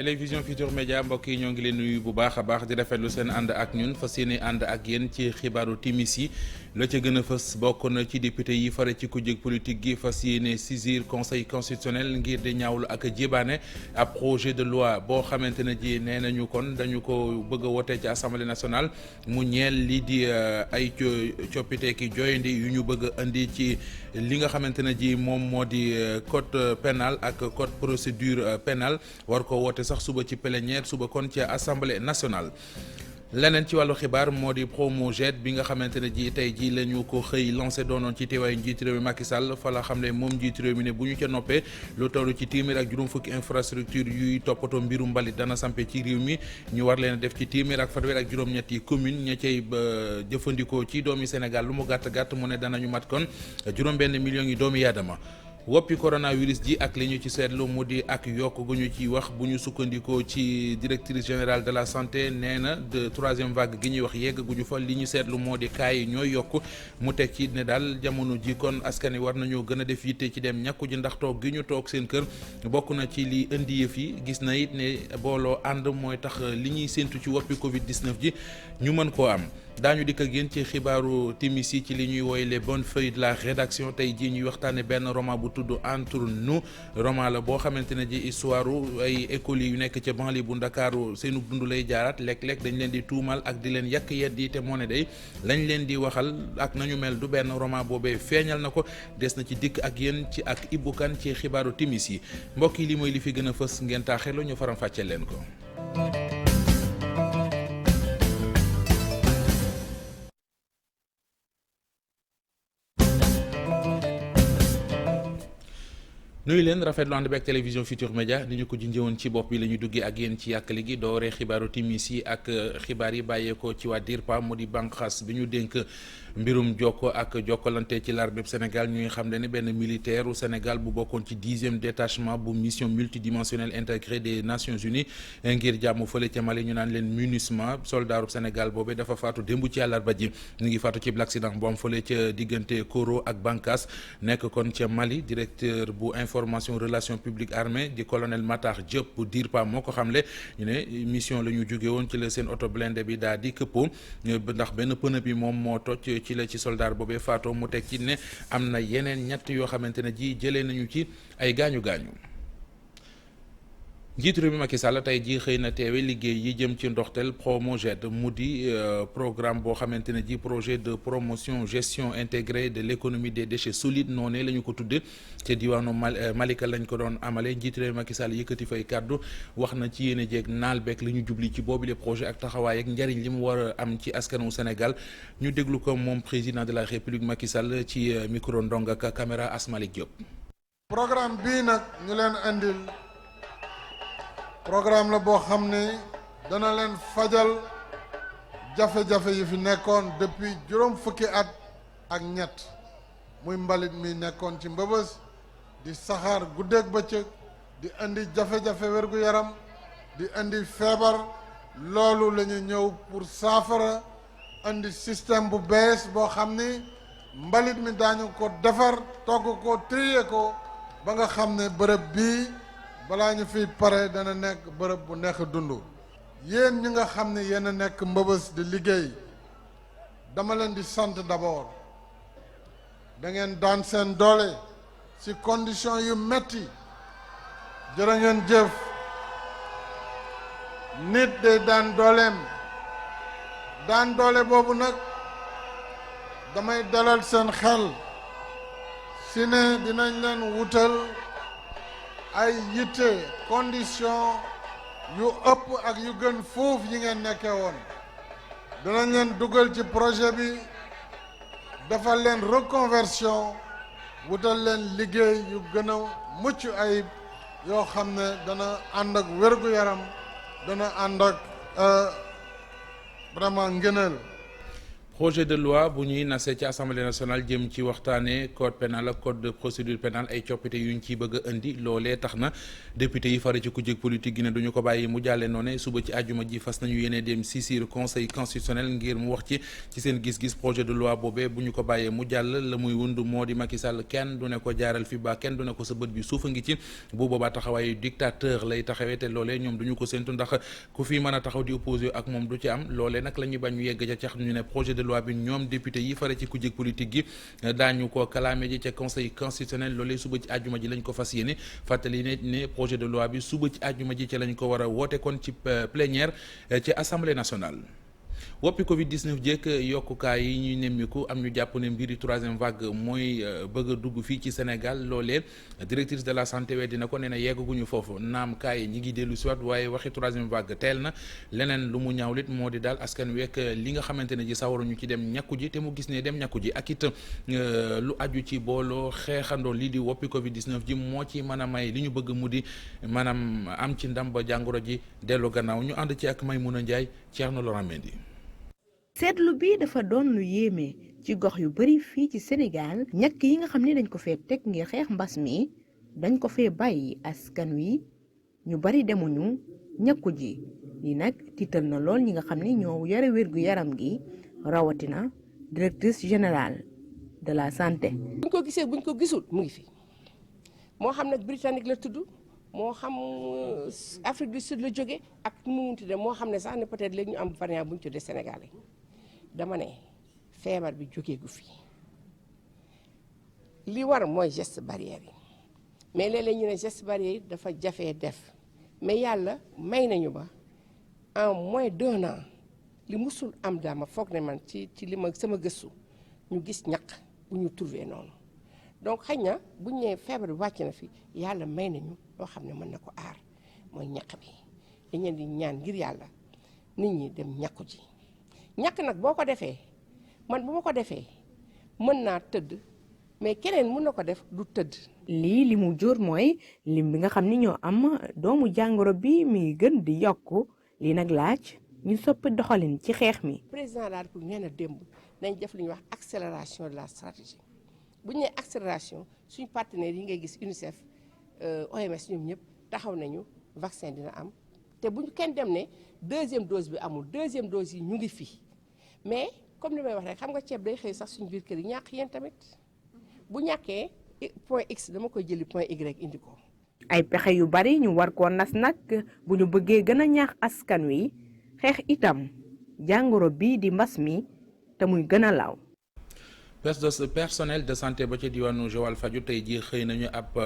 télévision Futurs Médias mbokk yi ñoo ngi leen nuyu bu baax a baax di rafetlu seen ànd ak ñun fas yéene ànd ak yéen ci xibaaru timis yi la ca gën a fës bokk na ci député yi fare ci kujje politique gi fas yéene saisir conseil constitutionnel ngir di ñaawlu ak jébaane ab projet de loi boo xamante ne ji nee nañu kon dañu ko bëgg a wote ci assemblée nationale mu ñeel lii di ay coppite ki joyandi yu ñu bëgg a indi ci li nga xamante ne ji moom moo di code pénal ak code procédure pénale war ko wote sax suba ci plénière suba kon ci assemblée nationale. leneen ci wàllu xibaar moo di Promojet bi nga xamante ne ji tey jii la ñu ko xëy lancé doonoon ci teewaayu njiitu réew mi Macky Sall fa la xam ne moom njiitu réew mi ne bu ñu ca noppee lu toll ci téeméer ak juróom fukki infrastructure yuy toppatoo mbiru mbalit dana sampe ci réew mi ñu war leen a def ci téeméer ak fanweer ak juróom-ñetti commune ña cay jëfandikoo ci doomi Sénégal lu mu gàtt gàtt mu ne danañu mat kon juróom-benn millions yi doomi yaadama woppi coronavirus ji ak li ñu ci seetlu mu di ak yokk gu ñu ci wax bu ñu sukkandikoo ci directrice générale de la santé nee na de troisième vague gi ñuy wax yegg gu ñu fa li ñu seetlu moo di cas yi ñooy yokk mu teg ci ne daal jamono ji kon askan wi war nañoo gën a def yitte ci dem ñàkku ji ndax toog gi ñu toog seen kër bokk na ci li indi yëf yi gis na it ne booloo ànd mooy tax li ñuy séntu ci woppi Covid 19 ji ñu mën koo am. daañu dikk ak yéen ci xibaaru timis yi ci li ñuy woy les bonnes feuilles de la rédaction tey jii ñuy waxtaane benn roman bu tudd Entre nous roman la boo xamante ne ji histoire ay écoles yu nekk ca banlieue bu Ndakaaru seenu dund lay jaaraat léeg-léeg dañ leen di tuumal ak di leen yàq yeddi te moo ne day lañ leen di waxal ak nañu mel du benn roman boobee feeñal na ko des na ci dikk ak yéen ci ak Ibou Kane ci xibaaru timis yi mbokk yi li mooy li fi gën a fës ngeen taaxelu ñu faram fàcceel leen ko. nuyu leen rafetlu ànd beeg télévision Futurs Médias ni ñu ko junjee ci bopp bi la ñu duggee ak yéen ci yàkkali gi dooree xibaaru timis yi ak xibaar yi bàyyeekoo ci waa DIRPA mu di bànqaas bi ñu dénk mbirum jokko ak jokkalante ci l'armée Sénégal ñuy xam ne benn militaire u Sénégal bu bokkoon ci 10e détachement bu mission multidimensionnelle intégrée des Nations Unies ngir jàmm fële ca Mali ñu naan leen MINUSMA soldaaru Sénégal boobee dafa faatu démb ci àllarba ji ñu ngi faatu ci accident bu am fële ca diggante Koro ak Bankas nekk kon ca Mali directeur bu information relations publiques armée di colonel Matar Diop bu DIRPA moo ko xamle ñu ne mission la ñu jóge woon ci la seen oto blindé bi daal di këppoo ndax benn pneu bi moom moo toj ci la ci soldat boobee faatoo mu teg ci ne am na yeneen ñett yoo xamante ne ji jëlee nañu ci ay gaañu gaañu. njiitu réew mi Macky Sall tey jii xëy na teewe liggéey yi jëm ci ndoxteel Promojet mu di programme boo xamante ne ji projet de promotion gestion intégrée de l'économie des déchets solides noonu la ñu ko tudde te diwaanu Malika lañ ko doon amale njiitu réew mi Macky Sall yëkkati fay kàddu wax na ci yéene jeeg naal beeg li ñu jubli ci boobu les projets ak taxawaay ak njariñ li mu war a am ci askanu Sénégal ñu déglu ko moom président de la République Macky Sall ci micro ndong ak caméra Asmalik Diop. programme bii nag ñu leen andil. programme la boo xam ne dana leen fajal jafe-jafe yi fi nekkoon depuis juróom fukki at ak ñett muy mbalit mi nekkoon ci mbëbës di saxaar guddeeg bëccëg di indi jafe-jafe wér-gu-yaram di indi feebar loolu la ñu ñëw pour saafara indi système bu bees boo xam ni mbalit mi daañu ko defar togg ko trier ko ba nga xam ne bërëb bii balaa ñu fi pare dana nekk bërëb bu neex dund yéen ñi nga xam ne yéen a nekk mbëbës di liggéey dama leen di sant d'abord da ngeen daan seen doole ci condition yu metti jërë ngeen jëf nit day daan dooleem daan doole boobu nag damay dalal seen xel si ne dinañ leen wutal ay yitte condition yu ëpp ak yu gën foofu yi ngeen nekkee woon danañ leen dugal ci projet bi defal leen reconversion wutal leen liggéey yu gën a mucc ayib yoo xam ne dana ànd ak wér-gu-yaram dana ànd ak vraiment ngëneel projet de loi bu ñuy nase ci assemblée nationale jëm ci waxtaanee code pénal ak code de procédure pénale ay coppite yuñ ciy bëgg a indi loolee tax na député yi fare ci kujje politique gi ne duñu ko bàyyi mu jàlle noone suba ci àjjuma ji fas nañu yéene dem saisir conseil constitutionnel ngir mu wax ci seen gis-gis projet de loi boobee bu ñu ko bàyyee mu jàll la muy wund moo di Macky Sall kenn du ne ko jaaral fi ba kenn du ne ko sa bët bi suufa ngi ci bu boobaa taxawaayu dictateur lay taxawee te loolee ñoom duñu ko séntu ndax ku fi mën a taxaw di opposé ak moom du ci am loolee nag la ñuy bañ ñu yegg ca cax ñu ne projet de loi bi ñoom député yi fare ci kujje politique gi daañu ko kalaame ji ca conseil constitutionnel loolee suba ci àjjuma ji lañ ko fas yéene fàttali ne projet de loi bi suba ci àjjuma ji ca lañ ko war a woote kon ci plénière ci assemblée nationale. woppi Covid-19 jekk yokkukaay yi ñuy nemmiku am ñu jàpp ne mbiri troisième vague mooy bëgg a dugg fii ci Sénégal loolee directrice de la santé we dina ko nee na yeggaguñu foofu naam kaay ñi ngi dellu siwaat waaye waxi troisième vague teel na leneen lu mu ñaawlit moo di daal askan wekk li nga xamante ne ji sawaruñu ci dem ñàkku ji te mu gis ne dem ñàkku ji ak it lu aju ci booloo xeexandoo lii di woppi Covid-19 ji moo ci mën a may li ñu bëgg mu di maanaam am ci ndam ba jàngoro ji dellu gannaaw ñu ànd ci ak Maymouna Ndiaye Thierno Laurent Mendy. seetlu bi dafa doon lu yéeme ci gox yu bari fii ci Sénégal ñàkk yi nga xam ne dañ ko fee teg ngir xeex mbas mi dañ ko fee bàyyi askan wi ñu bari demuñu ñàkku ji li nag tiital na lool ñi nga xam ne ñoo yore wérgu yaram gi rawatina directrice générale de la santé. buñ ko gisee buñ ko gisul mu ngi fi moo xam nag britannique la tudd moo xam Afrique du Sud la jóge ak nu mu munti de moo xam ne sax ne peut-être léegi ñu am variant bu ñu tuddee sénégalais dama ne feebar bi jógee gu fi li war mooy geste barrière yi mais léeg-léeg ñu ne geste barrière yi dafa jafee def mais yàlla may nañu ba en moins d'1 an li musul am dama foog ne man ci li ma sama gëstu ñu gis ñaq bu ñu trouvé noonu donc xëy na bu ñu nee feebar bi wàcc na fi yàlla may nañu loo xam ne mën na ko aar mooy ñaq bi dañ leen di ñaan ngir yàlla nit ñi dem ñàkku ji ñàkk nag boo ko defee man bu ma ko defee mën naa tëdd mais keneen mën na ko def du tëdd. lii li mu jur mooy lim bi nga xam ni ñoo am doomu jàngoro bi mi gën di yokku lii nag laaj ñu soppi doxalin ci xeex mi. président de la République nee na démb nañ def lu ñuy wax accélération de la stratégie bu ñu nee accélération suñu partenaires yi ngay gis UNICEF OMS ñoom ñëpp taxaw nañu vaccin dina am te bu ñu kenn dem ne deuxième dose bi amul deuxième dose yi ñu ngi fi mais comme li may wax rek xam nga ceeb day xëy sax suñu biir kër yi ñàkk yéen tamit bu ñàkkee point X dama koy jëli point Y indi ko. ay pexe yu bari ñu war koo nas nag bu ñu bëggee gën a ñaax askan wi xeex itam jàngoro bii di mbas mi te muy gën a law. personnel de santé ba ca diwaanu Joal Fadiouth tey jii xëy nañu ab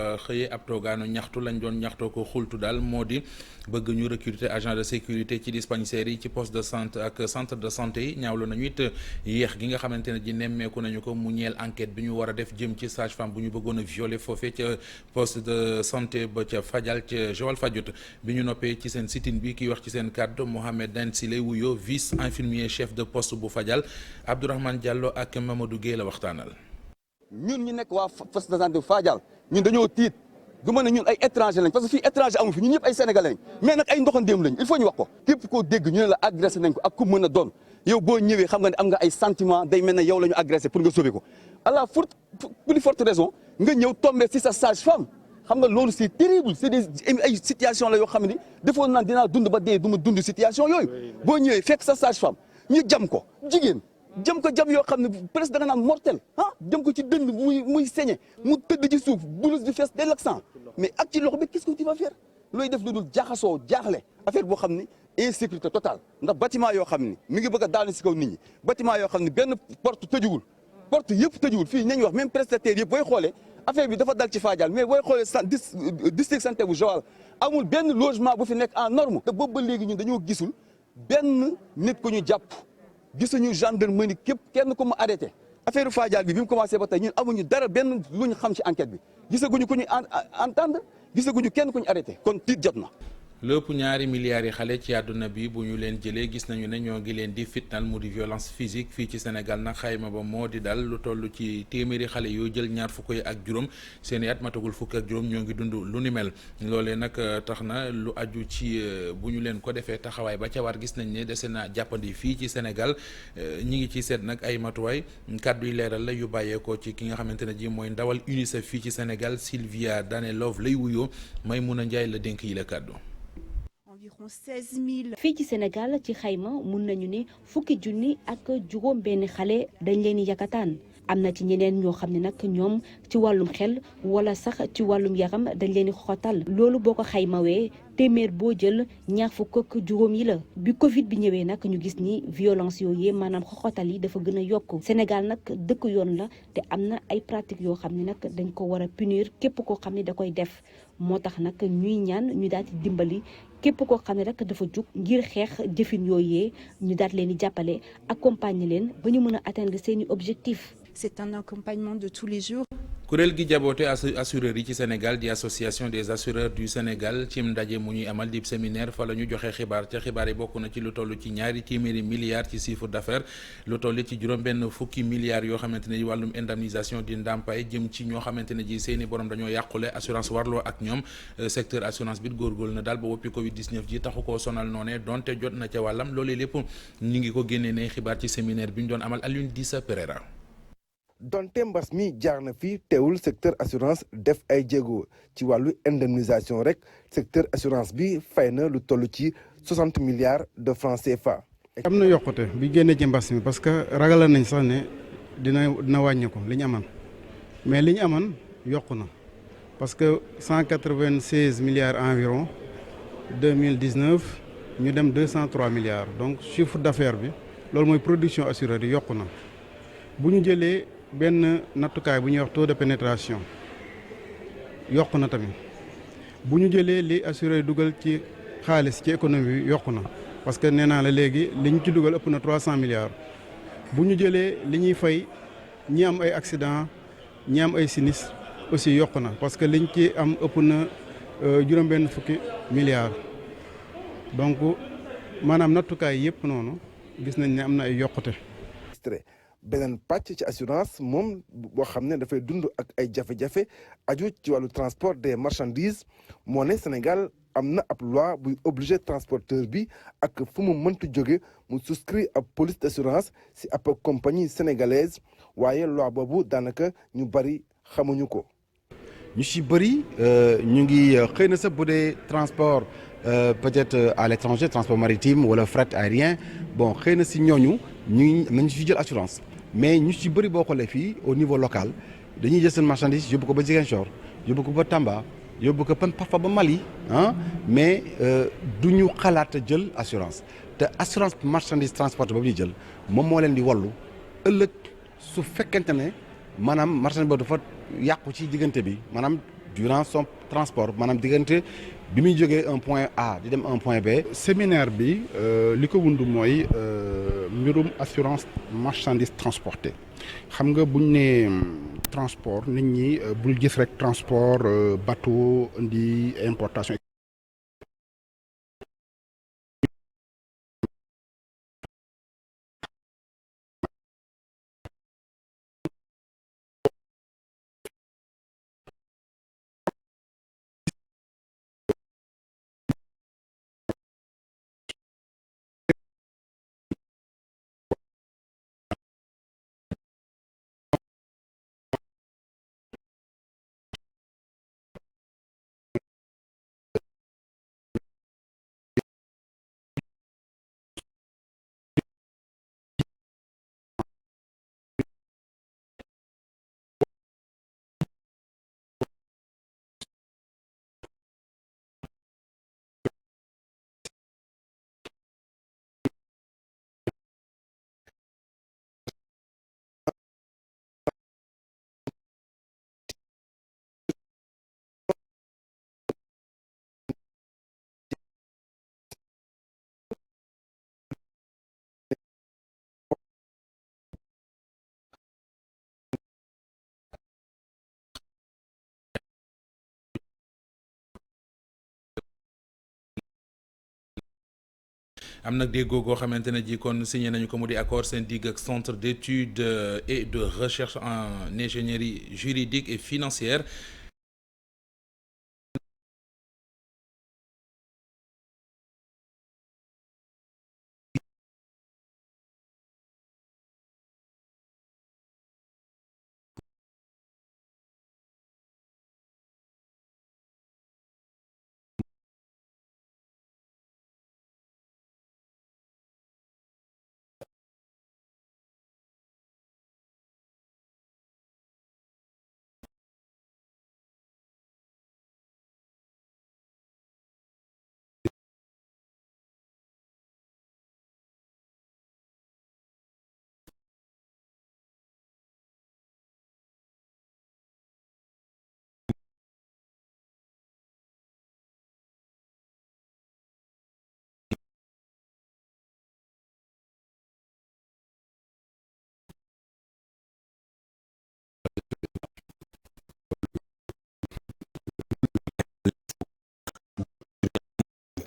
toogaanu ñaxtu lañ doon ñaxtoo ko xultu daal moo di bëgg ñu recruter agent de sécurité ci dispensaires yi ci poste de santé ak centre de santé yi ñaawlu nañu it yéex gi nga xamante ne ji nemmeeku nañu ko mu ñeel enquête bi ñu war a def jëm ci sage-femme bu ñu bëggoon a violer foofee ca poste de santé ba ca Fadial ca Joal Fadiouth bi ñu noppee ci seen sit-in bi kiy wax ci seen kàddu Mohamed Dan Sile wuyo vice infirmier chef de poste bu Fadial Abdourahmane Diallo ak Mamadou Gueye la waxtaanal. ñun ñu nekk waa poste de santé bu Fadial ñun dañoo tiit du mën a ñun ay étranger lañ parce que fii étranger amu fi ñun ñëpp ay sénégalais lañ mais nag ay ndoxandéem lañ il faut ñu wax ko képp koo dégg ñu ne la agressé nañ ko ak ku mën a doon yow boo ñëwee xam nga ne am nga ay sentiment day mel ne yow la ñu agressé pour nga sauver ko à la plus forte raison nga ñëw tombé si sa sage-femme xam nga loolu c'est terrible c'est des ay situation la yoo xam ne defoon naan dinaa dund ba dee du ma dund situation yooyu boo ñëwee fekk sa sage-femme ñu jam ko jigéen jëm ko jam yoo xam ne presque da nga naan mortel jëm ko ci dënd muy saigné mu tëdd ci suuf blouse di fees dell ak sang mais ak ci loxo bi qu'est-ce que tu vas faire looy def lu dul jaaxasoo jaaxle affaire boo xam ne insécurité totale ndax bâtiment yoo xam ne mi ngi bëgg a daanu si kaw nit ñi bâtiment yoo xam ne benn porte tëjuwul porte yëpp tëjuwul fii nañu wax même prestataire yëpp booy xoolee affaire bi dafa dal ci Fadial mais booy xoolee district santé bu Joal amul benn logement bu fi nekk en norme te boobu ba léegi ñun dañoo gisul benn nit ku ñu jàpp gisuñu gendarmerie képp kenn ku mu arrêté affaire Fadial bi mu commencé ba tey ñun amuñu dara benn lu ñu xam ci enquête bi gisaguñu ku ñu entendre gisaguñu kenn ku ñu arrêté kon tiit jot na. lépp ñaari milliards yi xale ci àdduna bi bu ñu leen jëlee gis nañu ne ñoo ngi leen di fitnal mu di violence physique fii ci Sénégal nag xayma ba moo di dal lu toll ci téeméeri xale yoo jël ñaar fukk yi ak juróom seeni at matagul fukk ak juróom ñoo ngi dund lu ni mel loolee nag tax na lu aju ci bu ñu leen ko defee taxawaay ba ca war gis nañ ne dese na jàppandi fii ci Sénégal ñi ngi ci seet nag ay matuwaay kàddu yi leeral la yu bàyyeekoo ci ki nga xamante ne ji mooy ndawal UNICEF fii ci Sénégal Sylvia Danelov lay wuyoo Maimouna Ndiaye la dénk yi la kàddu. Environ 16 000. fii ci Sénégal ci xayma mun nañu ne fukki junni ak juróom benn xale dañ leen di yakataan am na ci ñeneen ñoo xam ne nag ñoom ci wàllum xel wala sax ci wàllum yaram dañ leen di xotal loolu boo ko xaymawee téeméer boo jël ñaar fukk ak juróom yi la bi Covid bi ñëwee nag ñu gis ni violence yooyu maanaam xoxotal yi dafa gën a yokk Sénégal nag dëkk yoon la te am na ay pratiques yoo xam ne nag dañ ko war a punir képp koo xam ne da koy def moo tax nag ñuy ñaan ñu daal di dimbali képp koo xam ne rek dafa jug ngir xeex jëfin yooyee ñu daal leen di jàppale accompagner leen ba ñu mën a atteindre seeni objectif. C'est un accompagnement de tous les jours. kuréel gi jaboote assureurs yi ci Sénégal di association des assureurs du Sénégal cim ndaje mu ñuy amal di séminaire fa la ñu joxe xibaar ca xibaar yi bokk na ci lu toll ci ñaari téeméeri milliards ci chiffre d'affaires lu toll ci juróom-benn fukki milliards yoo xamante ne wàllum indemnisation di ndàmpaay jëm ci ñoo xamante ne ji seeni borom dañoo yàqule assurance warloo ak ñoom secteur assurance bi góorgóorlu na daal ba woppi Covid 19 ji taxu koo sonal noonee donte jot na ca wàllam loolee lépp ñu ngi ko génnee ne xibaar ci séminaire bi ñu doon amal Alioune Dissa Pereira. donte mbas mi jaar na fi teewul secteur assurance def ay jéego ci wàllu indemnisation rek secteur assurance bi fay na lu toll ci 60 milliards de francs CFA. am na yokkute bi génnee ci mbas mi parce que ragala nañ sax ne dina wàññi ko li ñu amoon mais li ñu amoon yokku na parce que 196 milliards environ 2019 ñu dem 203 milliards donc chiffre d'affaires bi loolu mooy production assureur yi yokku na bu ñu jëlee benn nattukaay bu ñuy wax taux de pénétration yokku na tamit bu ñu jëlee li assureur dugal ci xaalis ci économie bi yokku na parce que nee naa la léegi li ñu ci dugal ëpp na 300 milliards bu ñu jëlee li ñuy fay ñi am ay accident ñi am ay sinistre aussi yokku na parce que liñ ci am ëpp na juróom-benn fukki milliards donc maanaam nattukaay yëpp noonu gis nañ ne am na ay yokkute. beneen pàcc ci assurance moom boo xam ne dafay dund ak ay jafe-jafe aju ci wàllu transport des marchandises moo ne Sénégal am na ab loi buy obligé transporteur bi ak fu mu mëntu jóge mu souscrit ab police d'assurance si ab compagnie sénégalaise waaye loi boobu daanaka ñu bari xamuñu ko. ñu si bëri ñu ngi xëy na sax bu dee transport peut-être à l'étranger transport maritime wala fret aérien bon xëy na si ñooñu nañu fi jël assurance. mais ñu ci bëri boo xoolee fii au niveau local dañuy jël seen marchandise yóbbu ko ba Ziguinchor yóbbu ko ba Tamba yóbbu ko parfois ba Mali mais du ñu xalaat jël assurance te assurance marchandise transporté boobu ñuy jël moom moo leen di wallu ëllëg su fekkente ne maanaam marchandise boobu dafa yàqu ci diggante bi maanaam durant son transport maanaam diggante bi muy jógee un point A di dem un point B. séminaire bi li ko wund mooy mbirum assurance marchandise transportée xam nga buñ ne transport nit ñi bul gis rek transport bateau indi importation. am nag déggoo goo xamante ne ji kon signé nañu ko mu di accord seen digg ak centre d'études et de recherche en ingénierie juridique et financière.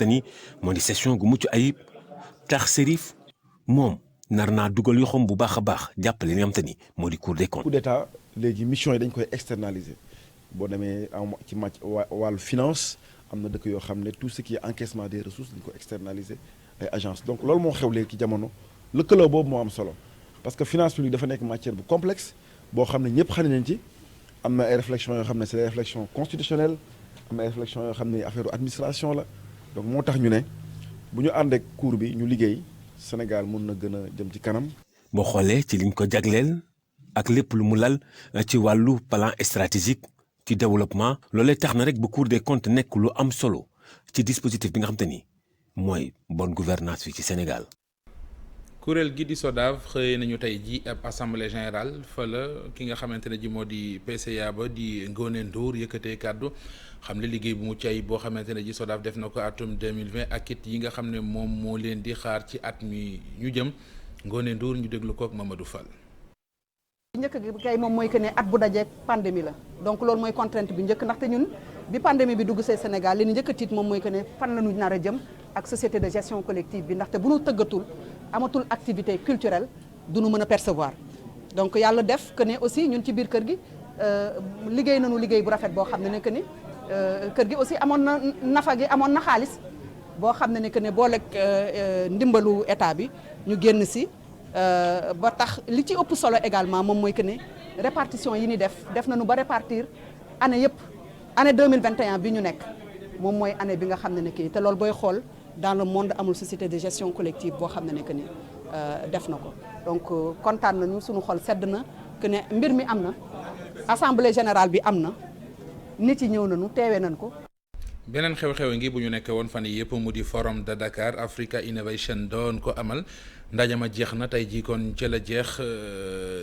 ni moo di session gu mucc ayib tax Serif moom nar naa dugal yoxam bu baax a baax jàppale li nga xam te ni moo di Cour des comptes. coup d'état léegi mission yi dañ koy externaliser boo demee ci wàllu finance am na dëkk yoo xam ne tout ce qui est encaissement des ressources dañ ko externaliser ay agence donc loolu moo xew léegi ci jamono lëkkaloo boobu moo am solo parce que finance publique dafa nekk matière bu complexe boo xam ne ñëpp xam nañ ci am na ay réflexions yoo xam ne c'est des réflexions constitutionnelles am na ay réflexions yoo xam ne affaire administration la donc moo tax ñu ne bu ñu ànd ak cour bi ñu liggéey Sénégal mun na gën a jëm ci kanam. boo xoolee ci liñ ko jagleel ak lépp lu mu lal ci wàllu plan stratégique ci développement loolee tax na rek ba Cour des comptes nekk lu am solo ci dispositif bi nga xam te ni mooy bonne gouvernance fii ci Sénégal. kuréel gi di SODAV xëy nañu tey ji ab assemblée générale fa la ki nga xamante ne ji moo di PCA ba di Ngoné Ndour yëkkatee kàddu xam ne liggéey bu mu cay boo xamante ne ji SODAV def na ko atum 2020 ak it yi nga xam ne moom moo leen di xaar ci at mi ñu jëm Ngoné Ndour ñu déglu ko ak Mamadou Fall. njëkk gi kay moom mooy que ne at bu dajeek pandémie la donc loolu mooy contrainte bi njëkk ndaxte ñun bi pandémie bi dugg see Sénégal li ñu njëkk a tiit moom mooy que ne fan la ñu nar a jëm ak société de gestion collective bi ndaxte bu ñu tëggatul amatul activité culturelle du ñu mën a percevoir donc yàlla def que ne aussi ñun ci biir kër gi liggéey nañu liggéey bu rafet boo xam ne que ni kër gi aussi amoon na nafa gi amoon na xaalis boo xam ne que ne booleeg ndimbalu état bi ñu génn si ba tax li ci ëpp solo également moom mooy que ne répartition yi ni def nañu ba répartir année yëpp année 2021 bi ñu nekk moom mooy année bi nga xam ne kii te loolu booy xool dans le monde amul société de gestion collective boo xam ne que ni def na ko donc kontaan nañu suñu xol sedd na que ne mbir mi am na assemblée générale bi am na nit yi ñëw nañu teewee nañ ko. beneen xew-xew ngi bu ñu nekk woon fan yii yëpp mu di forum de Dakar Africa Innovation doon ko amal ndaje ma jeex na tey jii kon ca la jeex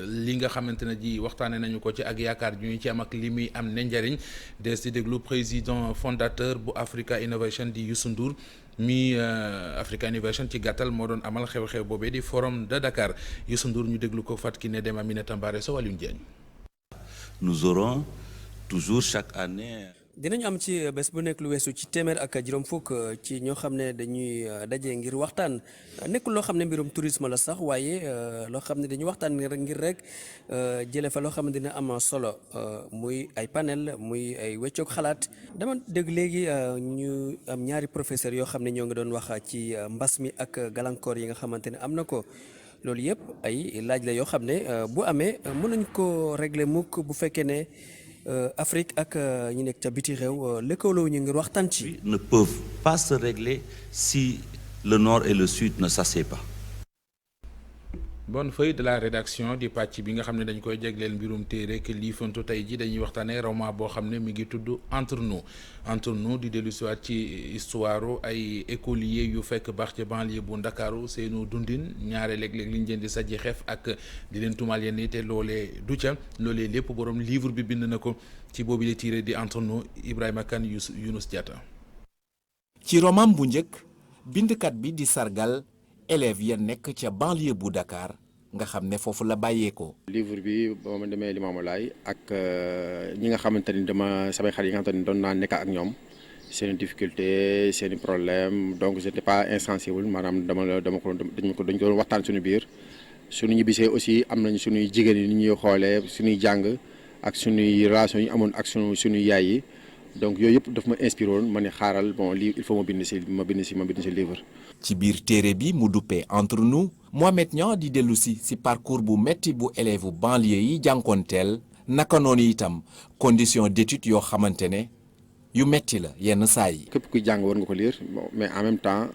li nga xamante ne ji waxtaanee nañu ko ci ak yaakaar ju ñu ci am ak li muy am ne njariñ des di déglu président fondateur bu Africa Innovation di Youssou Ndour mi Africa Innovation ci gàttal moo doon amal xew-xew boobee di forum de Dakar Youssou Ndour ñu déglu ko Fatou Kiné Deme Aminata Mbaré Sow Alioune Diagne. Nous aurons toujours chaque année. dinañu am ci bés bu nekk lu weesu ci téeméer ak juróom fukk ci ñoo xam ne dañuy daje ngir waxtaan nekkul loo xam ne mbirum tourisme la sax waaye loo xam ne dañuy waxtaan ngir rek jëlee fa loo xam ne dina am solo muy ay panel muy ay weccoog xalaat dama dégg léegi ñu am ñaari professeur yoo xam ne ñoo ngi doon wax ci mbas mi ak gàllankoor yi nga xamante ne am na ko loolu yëpp ay laaj la yoo xam ne bu amee mën nañ ko régler mukk bu fekkee ne Afrique ak ñi nekk ca biti réew lëkkaloo ñu ngir waxtaan ci. ne peuvent pas se régler si le nord et le sud ne s'asseyent pas. bonne feuille de la rédaction di pàcc bi nga xam ne dañ koy jegleel mbirum téere ak liifantu tey ji dañuy waxtaanee roman boo xam ne mi ngi tudd entre nous di dellu siwaat ci histoire ay écoliers yu fekk baax ci banlieue bu Ndakaaru seenu dundin ñaare léeg-léeg liñ leen di sajji xef ak di leen tumal yenn te loolee du ca loolee lépp borom livre bi bind na ko ci boobu la téere di entre nous Ibrahima Kane Younous Diatta. ci roman bu njëkk bindkat bi di sargal élèves ya nekk ca banlieue bu Dakar nga xam ne foofu la bàyyeekoo. livre bi ba ma demee Limamoulaye ak ñi nga xamante ni samay xarit yi nga xamante ni doon naa nekk ak ñoom seen difficulté seen i problème donc j'étais pas insensible maanaam dañ ko waxtaan suñu biir suñu ñibbisee aussi am nañ suñuy jigéen yi ni ñuy xoolee suñuy jàng ak suñuy relation yi amoon ak suñuy yaay yi donc yooyu yëpp daf ma inspiré woon ma ne xaaral bon lii il faut ma bind si livre. ci biir téere bi mu duppee entre nous Mohamed Niang di dellu si parcours bu metti bu élève banlieue yi jànkoonteel naka noonu itam condition d'étude yoo xamante ne yu metti la yenn saa yi. képp kuy jàng war nga ko lire mais en même temps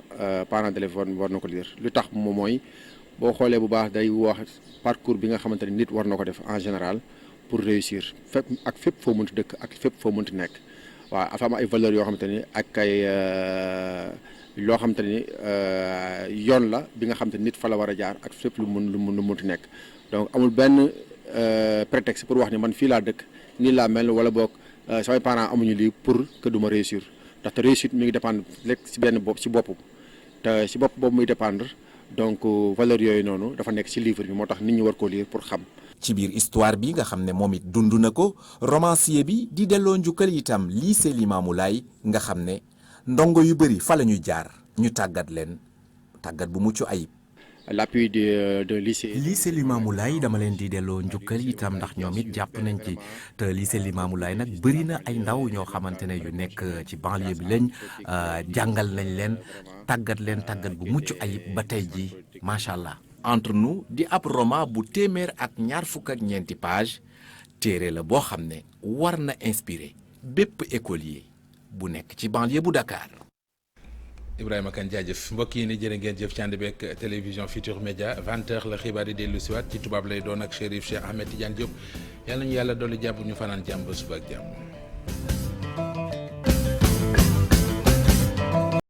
parent d'élève war na ko lire lu tax moom mooy boo xoolee bu baax day wax parcours bi nga xamante ne nit war na ko def en général pour réussir fépp foo mënti dëkk ak fépp foo mënti nekk. waaw dafa am ay valeurs yoo xamante ni ak ay loo xamante ni yoon la bi nga xamante ni nit fa la war a jaar ak fépp lu mënti nekk donc amul benn prétexte pour wax ni man fii laa dëkk nii laa mel wala boog samay parents amuñu lii pour que du ma réussir ndaxte réussite mi ngi dépendre lekk si benn bopp si bopp te si bopp boobu muy dépendre donc valeurs yooyu noonu dafa nekk si livre bi moo tax nit ñi war koo lire pour xam. ci biir histoire bi nga xam ne moom it dund na ko romancier bi di delloo njukkal itam lycée Limamoulaye nga xam ne ndongo yu bëri fa la ñuy jaar ñu tàggat leen tàggat bu mucc ayib. l'appui de lycée Limamoulaye dama leen di delloo njukkal itam ndax ñoom it jàpp nañ ci te lycée Limamoulaye nag bëri na ay ndaw ñoo xamante ne yu nekk ci banlieue bi lañ jàngal nañ leen tàggat bu mucc ayib ba tey ji macha allah. entre nous di ab roman bu téeméer ak ñaar fukk ak ñeenti page téere la boo xam ne war na inspiré bépp écolier bu nekk ci banlieue bu Dakar. Ibrahima Kane jaajëf mbokk yi ni jërë ngeen jëf ci ànd beeg télévision Futur Média 20h la xibaar yi dellu siwaat ci tubaab lay doon ak Chérif Cheikh Ahmed Tidiane Diop yal nañu yàlla dolli jàmm ñu fanaan jàmm ba suba ak jàmm.